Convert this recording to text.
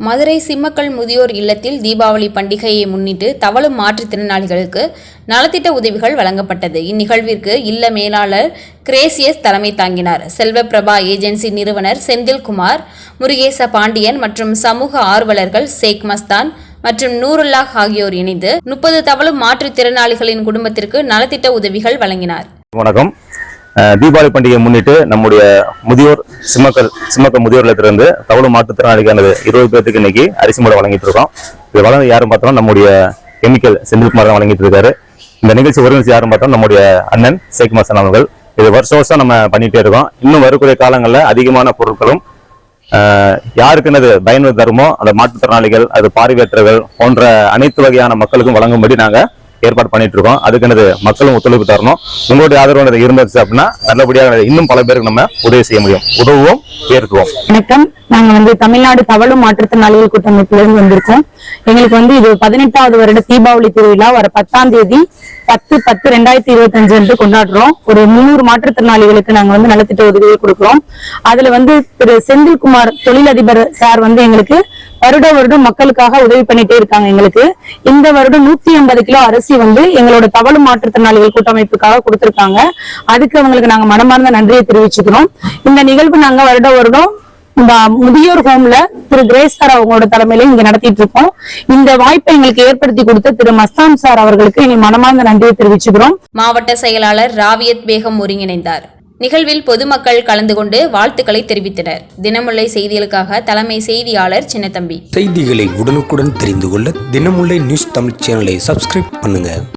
மதுரை சிம்மக்கல் முதியோர் இல்லத்தில் தீபாவளி பண்டிகையை முன்னிட்டு தவழும் மாற்றுத்திறனாளிகளுக்கு நலத்திட்ட உதவிகள் வழங்கப்பட்டது. இந்நிகழ்விற்கு இல்ல மேலாளர் கிரேசியஸ் தலைமை தாங்கினார். செல்வப்பிரபா ஏஜென்சி நிறுவனர் செந்தில்குமார், முருகேச பாண்டியன் மற்றும் சமூக ஆர்வலர்கள் ஷேக் மஸ்தான் மற்றும் நூருல்லாஹ் ஆகியோர் இணைந்து 30 தவழும் மாற்றுத்திறனாளிகளின் குடும்பத்திற்கு நலத்திட்ட உதவிகள் வழங்கினார். வணக்கம். தீபாவளி பண்டிகையை முன்னிட்டு நம்முடைய முதியோர் சிம்மக்கல் முதியோர் இல்லத்திலிருந்து தவழும் மாற்றுத்திறனாளிக்கானது 20 பேருக்கு இன்னைக்கு அரிசி மூடை வழங்கிட்டு இருக்கோம். இது வழங்க யாரும் பார்த்தோம் நம்முடைய கெமிக்கல் செந்தில்குமார் தான் வழங்கிட்டு இருக்காரு. இந்த நிகழ்ச்சி ஒருங்கிணைச்சு யாரும் பார்த்தோம் நம்முடைய அண்ணன் ஷேக் மஸ்தான் அவர்கள். இது வருஷம் நம்ம பண்ணிட்டே இருக்கோம். இன்னும் வரக்கூடிய காலங்களில் அதிகமான பொருட்களும் யாருக்குன்னு பயனுள்ள தருமோ அந்த மாற்றுத்திறனாளிகள், அது பார்வையற்றவர்கள் போன்ற அனைத்து வகையான மக்களுக்கும் வழங்கும்படி நாங்க ஏற்பாடு பண்ணிட்டு இருக்கோம். அதுக்கு மக்களும் ஒத்துழைப்பு தரணும். உங்களுடைய ஆதரவு இருந்துச்சு அப்படின்னா நல்லபடியாக இன்னும் பல பேருக்கு நம்ம உதவி செய்ய முடியும். உதவுவோம், ஏற்குவோம். வணக்கம். நாங்க தமிழ்நாடு தவழும் மாற்றுத்திறனாளிகள் கூட்டமைப்பிலிருந்து வந்திருக்கோம். எங்களுக்கு இது 18வது வருட தீபாவளி திருவிழா வர 10ஆம் தேதி 10/10/2025 என்று கொண்டாடுறோம். ஒரு 300 மாற்றுத்திறனாளிகளுக்கு நாங்க நலத்திட்ட உதவியை கொடுக்கிறோம். அதுல திரு செந்தில்குமார் தொழிலதிபர் சார் எங்களுக்கு வருடம் மக்களுக்காக உதவி பண்ணிட்டே இருக்காங்க. எங்களுக்கு இந்த வருடம் 180 கிலோ அரிசி எங்களோட தவழும் மாற்றுத்திறனாளிகள் கூட்டமைப்புக்காக கொடுத்திருக்காங்க. அதுக்கு அவங்களுக்கு நாங்க மனமார்ந்த நன்றியை தெரிவிச்சுக்கிறோம். இந்த நிகழ்வு நாங்க வருடம் இந்த முதியோர் ஹோம்ல திரு கிரேஸ் சார் அவங்களோட தலைமையில இங்க நடத்திட்டு இருக்கோம். இந்த வாய்ப்பை எங்களுக்கு ஏற்படுத்தி கொடுத்த திரு மஸ்தான் சார் அவர்களுக்கு எங்கள் மனமார்ந்த நன்றியை தெரிவிச்சுக்கிறோம். மாவட்ட செயலாளர் ராவியத் பேகம் ஒருங்கிணைந்தார். நிகழ்வில் பொதுமக்கள் கலந்து கொண்டு வாழ்த்துக்களை தெரிவித்தனர். தினமுல்லை செய்திகளுக்காக தலைமை செய்தியாளர் சின்னத்தம்பி. செய்திகளை உடனுக்குடன் தெரிந்து கொள்ள தினமுல்லை நியூஸ் தமிழ் சேனலை சப்ஸ்கிரைப் பண்ணுங்க.